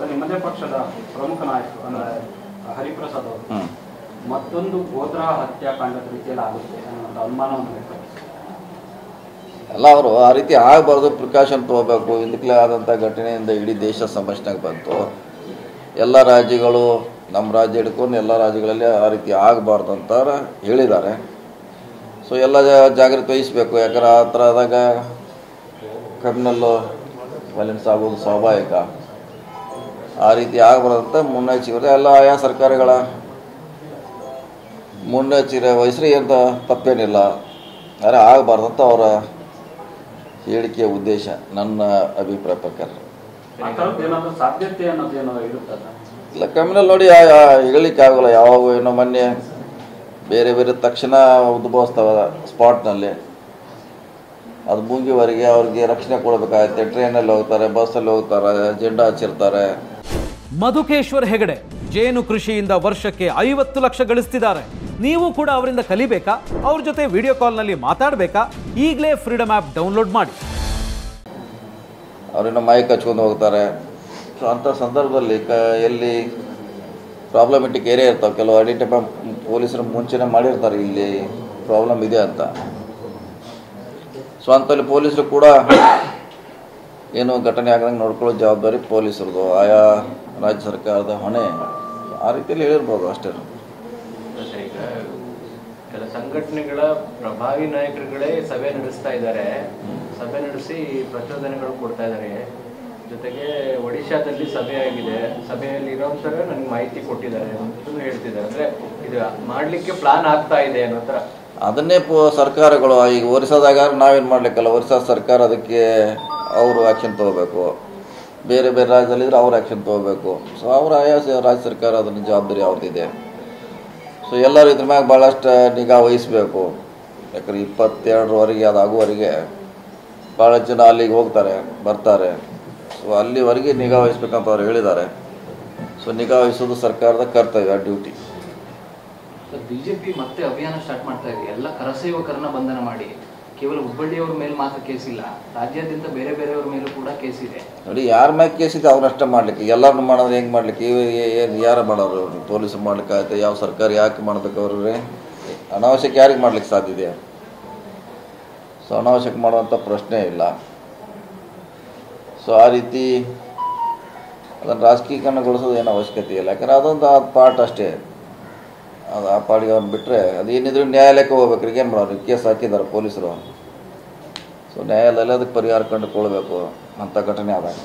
ನಿಮ್ಮದೇ ಪಕ್ಷದ ಪ್ರಮುಖ ನಾಯಕರು ಅಂದರೆ ಹರಿಪ್ರಸಾದ್ ಅವರು ಮತ್ತೊಂದು ಗೋತ್ರ ಹತ್ಯಾಕಾಂಡದ ರೀತಿಯಲ್ಲಿ ಆಗುತ್ತೆ ಅನ್ನೋ ಅನುಮಾನವನ್ನು ವ್ಯಕ್ತಪಡಿಸಿದ್ದಾರೆ. ಎಲ್ಲ ಅವರು ಆ ರೀತಿ ಆಗಬಾರ್ದು, ಪ್ರಿಕಾಷನ್ ತೊಗೋಬೇಕು. ಇದಕ್ಕೆ ಆದಂಥ ಘಟನೆಯಿಂದ ಇಡೀ ದೇಶ ಸಮಸ್ಯೆನಾಗ ಬಂತು. ಎಲ್ಲ ರಾಜ್ಯಗಳು, ನಮ್ಮ ರಾಜ್ಯ ಹಿಡ್ಕೊಂಡು ಎಲ್ಲ ರಾಜ್ಯಗಳಲ್ಲಿ ಆ ರೀತಿ ಆಗಬಾರ್ದು ಅಂತ ಹೇಳಿದ್ದಾರೆ. ಸೊ ಎಲ್ಲ ಜಾಗೃತಿ ವಹಿಸಬೇಕು. ಯಾಕಂದ್ರೆ ಆ ಥರ ಆದಾಗ ಕ್ರಿಮಿನಲ್ಲು ವೈಲೆನ್ಸ್ ಆಗೋದು ಸ್ವಾಭಾವಿಕ. ಆ ರೀತಿ ಆಗಬಾರ್ದಂತ ಮುನ್ನೆಚ್ಚರಿಕೆ ಎಲ್ಲ ಆಯಾ ಸರ್ಕಾರಗಳ ಮುನ್ನೆಚ್ಚರಿಕೆ ವಹಿಸ್ರೆ ಏನು ತಪ್ಪೇನಿಲ್ಲ. ಆದರೆ ಆಗಬಾರ್ದಂತ ಅವರ ಹೇಳಿಕೆಯ ಉದ್ದೇಶ ನನ್ನ ಅಭಿಪ್ರಾಯ ಪ್ರಕಾರ. ಇಲ್ಲ, ಕ್ರಿಮಿನಲ್ ನೋಡಿ ಹೇಳಲಿಕ್ಕೆ ಆಗೋಲ್ಲ. ಯಾವಾಗ ಏನೋ ಮೊನ್ನೆ ಬೇರೆ ಬೇರೆ ತಕ್ಷಣ ಉದ್ಭವಿಸ್ತವ ಸ್ಪಾಟ್ನಲ್ಲಿ. ಅದು ಮುಗಿವರೆಗೆ ಅವ್ರಿಗೆ ರಕ್ಷಣೆ ಕೊಡಬೇಕಾಗತ್ತೆ. ಟ್ರೈನಲ್ಲಿ ಹೋಗ್ತಾರೆ, ಬಸ್ಸಲ್ಲಿ ಹೋಗ್ತಾರೆ, ಜೆಂಡಾ ಹಚ್ಚಿರ್ತಾರೆ. ಮಧುಕೇಶ್ವರ್ ಹೆಗಡೆ ಜೇನು ಕೃಷಿಯಿಂದ ವರ್ಷಕ್ಕೆ 50 ಲಕ್ಷ ಗಳಿಸ್ತಿದ್ದಾರೆ. ನೀವು ಕೂಡ ಅವರಿಂದ ಕಲಿಬೇಕಾ? ಅವ್ರ ಜೊತೆ ವಿಡಿಯೋ ಕಾಲ್ನಲ್ಲಿ ಮಾತಾಡಬೇಕಾ? ಈಗಲೇ ಫ್ರೀಡಮ್ ಆ್ಯಪ್ ಡೌನ್ಲೋಡ್ ಮಾಡಿ. ಅವ್ರನ್ನ ಮೈಕ್ ಹಚ್ಕೊಂಡು ಹೋಗ್ತಾರೆ. ಸೊ ಅಂಥ ಸಂದರ್ಭದಲ್ಲಿ ಎಲ್ಲಿ ಪ್ರಾಬ್ಲಮೆಟಿಕ್ ಏರಿಯಾ ಇರ್ತಾವೆ, ಕೆಲವು ಐಡೆಂಟಿಫೈ ಪೊಲೀಸರು ಮುಂಚೆನೇ ಮಾಡಿರ್ತಾರೆ ಇಲ್ಲಿ ಪ್ರಾಬ್ಲಮ್ ಇದೆ ಅಂತ. ಸೊ ಅಂಥಲ್ಲಿ ಪೊಲೀಸರು ಕೂಡ ಏನು ಘಟನೆ ಆಗದಂಗೆ ನೋಡ್ಕೊಳ್ಳೋ ಜವಾಬ್ದಾರಿ ಪೊಲೀಸರದು, ಆಯಾ ರಾಜ್ಯ ಸರ್ಕಾರದ ಹೊಣೆ. ಆ ರೀತಿಯಲ್ಲಿ ಹೇಳಿರ್ಬೋದು ಅಷ್ಟೇ. ಈಗ ಕೆಲ ಸಂಘಟನೆಗಳ ಪ್ರಭಾವಿ ನಾಯಕರುಗಳೇ ಸಭೆ ನಡೆಸ್ತಾ ಇದ್ದಾರೆ. ಸಭೆ ನಡೆಸಿ ಪ್ರಚೋದನೆಗಳು ಕೊಡ್ತಾ ಇದ್ದಾರೆ. ಜೊತೆಗೆ ಒಡಿಶಾದಲ್ಲಿ ಸಭೆ ಆಗಿದೆ. ಸಭೆಯಲ್ಲಿ ಇರೋಂಥವ್ರೆ ನನಗೆ ಮಾಹಿತಿ ಕೊಟ್ಟಿದ್ದಾರೆ ಅಂತ ಹೇಳ್ತಿದ್ದಾರೆ. ಅಂದರೆ ಇದು ಮಾಡಲಿಕ್ಕೆ ಪ್ಲಾನ್ ಆಗ್ತಾ ಇದೆ ಅನ್ನೋ ಥರ. ಅದನ್ನೇ ಸರ್ಕಾರಗಳು ಈಗ ಒರಿಸ್ಸಾದಾಗ ನಾವೇನು ಮಾಡಲಿಕ್ಕಲ್ಲ. ಒರಿಸ್ಸಾ ಸರ್ಕಾರ ಅದಕ್ಕೆ ಅವರು ಆ್ಯಕ್ಷನ್ ತೊಗೋಬೇಕು. ಬೇರೆ ಬೇರೆ ರಾಜ್ಯದಲ್ಲಿದ್ದರೆ ಅವ್ರು ಆ್ಯಕ್ಷನ್ ತೊಗೋಬೇಕು. ಸೊ ಅವರ ಆಯಾ ರಾಜ್ಯ ಸರ್ಕಾರ ಅದನ್ನು ಜವಾಬ್ದಾರಿ ಅವ್ರದ್ದಿದೆ. ಸೊ ಎಲ್ಲರೂ ಇದ್ರ ಮ್ಯಾಗ ಭಾಳಷ್ಟು ನಿಗಾ ವಹಿಸಬೇಕು. ಯಾಕಂದ್ರೆ 22ರವರೆಗೆ ಅದಾಗುವವರೆಗೆ ಭಾಳ ಜನ ಅಲ್ಲಿಗೆ ಹೋಗ್ತಾರೆ, ಬರ್ತಾರೆ. ಸೊ ಅಲ್ಲಿವರೆಗೆ ನಿಗಾ ವಹಿಸ್ಬೇಕಂತ ಅವ್ರು ಹೇಳಿದ್ದಾರೆ. ಸೊ ನಿಗಾ ವಹಿಸೋದು ಸರ್ಕಾರದ ಕರ್ತವ್ಯ, ಡ್ಯೂಟಿ. ಬಿಜೆಪಿ ಮತ್ತೆ ಅಭಿಯಾನ ಸ್ಟಾರ್ಟ್ ಮಾಡ್ತಾ ಇದೆ. ಎಲ್ಲ ಕರಸೇವಕರನ್ನ ಬಂಧನ ಮಾಡಿ, ಕೇವಲ ಹುಬ್ಬಳ್ಳಿಯವ್ರ ಮೇಲೆ ಮಾತ್ರ ಕೇಸಿಲ್ಲ, ರಾಜ್ಯಾದ್ಯಂತ ಬೇರೆ ಬೇರೆಯವ್ರ ಮೇಲೂ ಕೂಡ ಕೇಸ್ ಇದೆ. ನೋಡಿ, ಯಾರ ಮ್ಯಾಗ ಕೇಸಿದೆ ಅವ್ರನ್ನಷ್ಟೇ ಮಾಡ್ಲಿಕ್ಕೆ. ಎಲ್ಲರನ್ನು ಮಾಡೋದು ಹೆಂಗೆ ಮಾಡ್ಲಿಕ್ಕೆ? ಏನು ಯಾರು ಮಾಡೋರು? ಪೊಲೀಸರು ಮಾಡ್ಲಿಕ್ಕೆ ಆಯ್ತು? ಯಾವ ಸರ್ಕಾರ ಯಾಕೆ ಮಾಡ್ಬೇಕು? ಅವ್ರಿಗೆ ಅನಾವಶ್ಯಕ ಯಾರಿಗೆ ಮಾಡ್ಲಿಕ್ಕೆ ಸಾಧ್ಯ ಇದೆ? ಸೊ ಅನಾವಶ್ಯಕ ಮಾಡುವಂಥ ಪ್ರಶ್ನೆ ಇಲ್ಲ. ಸೊ ಆ ರೀತಿ ಅದನ್ನು ರಾಜಕೀಕರಣಗೊಳಿಸೋದು ಏನು ಅವಶ್ಯಕತೆ ಇಲ್ಲ. ಯಾಕಂದ್ರೆ ಅದೊಂದು ಪಾರ್ಟ್ ಅಷ್ಟೇ. ಅದು ಆ ಪಾಡಿಗೆ ಅವ್ನು ಬಿಟ್ಟರೆ ಅದೇನಿದ್ರು ನ್ಯಾಯಾಲಯಕ್ಕೆ ಹೋಗ್ಬೇಕು. ಏನು ಮಾಡೋರು? ಕೇಸ್ ಹಾಕಿದ್ದಾರೆ ಪೊಲೀಸರು. ಸೊ ನ್ಯಾಯಾಲಯದಲ್ಲಿ ಅದಕ್ಕೆ ಪರಿಹಾರ ಕಂಡುಕೊಳ್ಬೇಕು ಅಂಥ ಘಟನೆ ಆದಾಗ.